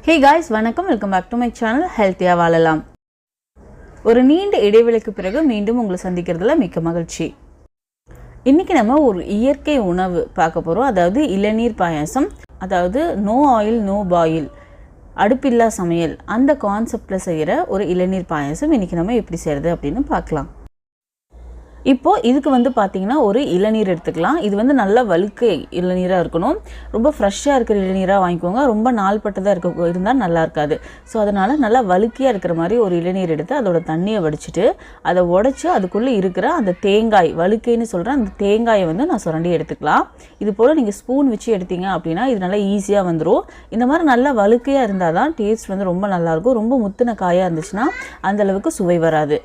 Hey guys, வணக்கம், welcome back to my channel Healthya Valalam. ஒரு நீண்ட இடைவெளிக்கு பிறகு மீண்டும் உங்களை சந்திக்கிறதுல மிக்க மகிழ்ச்சி. இன்னைக்கு நம்ம ஒரு இயற்கை உணவு பார்க்க போறோம். அதாவது இளநீர் பாயாசம். அதாவது no oil no boil. அடுப்பில்லா சமையல் அந்த கான்செப்ட்ல செய்யற ஒரு இளநீர் பாயாசம் இன்னைக்கு நம்ம எப்படி செய்யறது அப்படினு பார்க்கலாம். இப்போ இதுக்கு பாத்தீங்கன்னா ஒரு இளநீர் எடுத்துக்கலாம். இது நல்ல வழுக்கை இளநீரா இருக்கணும். ரொம்ப ஃப்ரெஷ்ஷா இருக்கிற இளநீரா வாங்கிக்கோங்க. ரொம்ப நாள்பட்டதா இருந்தா நல்லா இருக்காது. சோ அதனால நல்லா வழுக்கையா இருக்கிற மாதிரி ஒரு இளநீர் எடுத்து அதோட தண்ணியை வடிச்சிட்டு அதை உடைச்சு அதுக்குள்ள இருக்கிற அந்த தேங்காய் வழுக்கைன்னு சொல்ற அந்த தேங்காயை நான் சுரண்டி எடுத்துக்கலாம். இது போல நீங்க ஸ்பூன் வச்சு எடுத்தீங்க அப்படினா இது நல்லா ஈஸியா வந்துரும். இந்த மாதிரி நல்லா வழுக்கையா இருந்தாதான் டேஸ்ட் ரொம்ப நல்லா இருக்கும். ரொம்ப முத்துன காயா இருந்துச்சுனா அந்த அளவுக்கு சுவை வராது.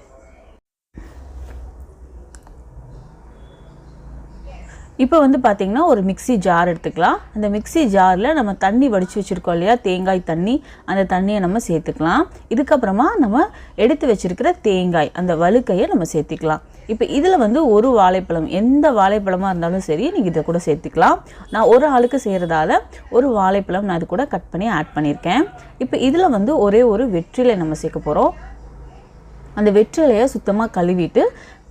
இப்போ பாத்தீங்கன்னா ஒரு மிக்ஸி ஜார் எடுத்துக்கலாம். அந்த மிக்ஸி ஜார்ல நம்ம தண்ணி வடிச்சு வச்சிருக்கோம் இல்லையா, தேங்காய் தண்ணி, அந்த தண்ணியை நம்ம சேர்த்துக்கலாம். இதுக்கு அப்புறமா நம்ம எடுத்து வச்சிருக்கிற தேங்காய் அந்த வழுக்கையை நம்ம சேர்த்துக்கலாம். இப்போ இதுல ஒரு வாழைப்பழம், எந்த வாழைப்பழமா இருந்தாலும் சரி நீங்க இத கூட சேர்த்துக்கலாம். நான் ஒரு ஆளுக்கு செய்யறதால ஒரு வாழைப்பழம் நான் இது கூட கட் பண்ணி ஆட் பண்ணிருக்கேன். இப்போ இதுல ஒரே ஒரு வெற்றிலை நம்ம சேர்க்க போறோம். அந்த வெற்றிலையை சுத்தமா கழுவிட்டு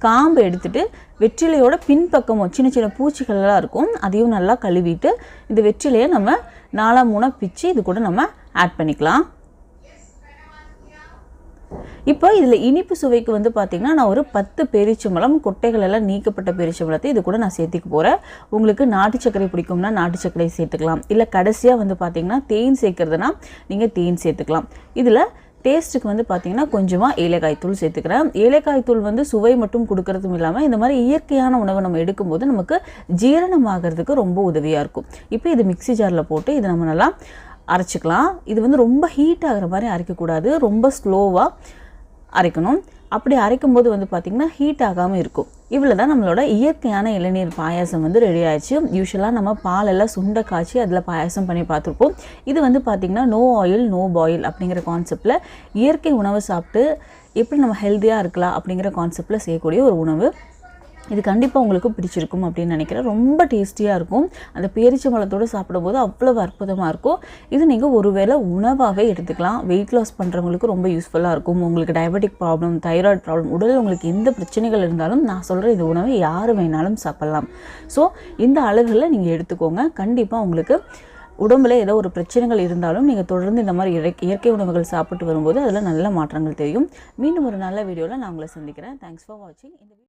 காம்பு எடுத்துட்டு வெற்றிலையோட பின்பக்கம் சின்ன சின்ன பூச்சிகள் எல்லாம் இருக்கும், அதையும் நல்லா கழுவிட்டு இந்த வெற்றிலையை நம்ம 4-3 பிச்சு இது கூட நம்ம ஆட் பண்ணிக்கலாம். இப்போ இதுல இனிப்பு சுவைக்கு பாத்தீங்கன்னா நான் ஒரு 10 பேரிச்சம்பழம், கொட்டைகள் எல்லாம் நீக்கப்பட்ட பேரிச்சம்பழத்தை இது கூட நான் சேர்த்துக்க போறேன். உங்களுக்கு நாட்டு சர்க்கரை பிடிக்கும்னா நாட்டு சர்க்கரை சேர்த்துக்கலாம். இல்ல கடைசியா பாத்தீங்கன்னா தேன் சேர்க்கிறதுனா நீங்க தேன் சேர்த்துக்கலாம். இதுல டேஸ்ட்டுக்கு பாத்தீங்கன்னா கொஞ்சமா ஏலக்காய் தூள் சேர்த்துக்கிறேன். ஏலக்காய் தூள் சுவை மட்டும் கொடுக்கறதும் இல்லாம இந்த மாதிரி இயற்கையான உணவை நம்ம எடுக்கும்போது நமக்கு ஜீரணமாகிறதுக்கு ரொம்ப உதவியா இருக்கும். இப்போ இது மிக்ஸி ஜார்ல போட்டு இதை நம்ம நல்லா அரைச்சிக்கலாம். இது ரொம்ப ஹீட் ஆகிற மாதிரி அரைக்கக்கூடாது, ரொம்ப ஸ்லோவா அரைக்கணும். அப்படி அரைக்கும் போது பாத்தீங்கன்னா ஹீட் ஆகாம இருக்கும். இவ்வளவுதான் நம்மளோட இயற்கையான இளநீர் பாயாசம் ரெடி ஆயிடுச்சு. யூசுவலா நம்ம பால் எல்லாம் சுண்ட காய்ச்சி அதுல பாயாசம் பண்ணி பார்த்துருப்போம். இது பாத்தீங்கன்னா நோ ஆயில் நோ பாயில் அப்படிங்கிற கான்செப்ட்ல இயற்கை உணவு சாப்பிட்டு எப்படி நம்ம ஹெல்த்தியா இருக்கலாம் அப்படிங்கிற கான்செப்ட்ல செய்யக்கூடிய ஒரு உணவு. இது கண்டிப்பாக உங்களுக்கு பிடிச்சிருக்கும் அப்படின்னு நினைக்கிறேன். ரொம்ப டேஸ்டியாக இருக்கும். அந்த பேரிச்சம்பழத்தோடு சாப்பிடும்போது அவ்வளவு அற்புதமாக இருக்கும். இது நீங்கள் ஒருவேளை உணவாகவே எடுத்துக்கலாம். வெயிட் லாஸ் பண்ணுறவங்களுக்கு ரொம்ப யூஸ்ஃபுல்லாக இருக்கும். உங்களுக்கு டயபெட்டிக் ப்ராப்ளம், தைராய்டு ப்ராப்ளம், உடலில் உங்களுக்கு எந்த பிரச்சனைகள் இருந்தாலும் நான் சொல்கிற இந்த உணவை யார் வேணாலும் சாப்பிடலாம். ஸோ இந்த அளவுகளில் நீங்கள் எடுத்துக்கோங்க. கண்டிப்பாக உங்களுக்கு உடம்புல ஏதோ ஒரு பிரச்சனைகள் இருந்தாலும் நீங்கள் தொடர்ந்து இந்த மாதிரி இயற்கை உணவுகள் சாப்பிட்டு வரும்போது அதில் நல்ல மாற்றங்கள் தெரியும். மீண்டும் ஒரு நல்ல வீடியோவில் நான் உங்களை சந்திக்கிறேன். தேங்க்ஸ் ஃபார் வாட்சிங்.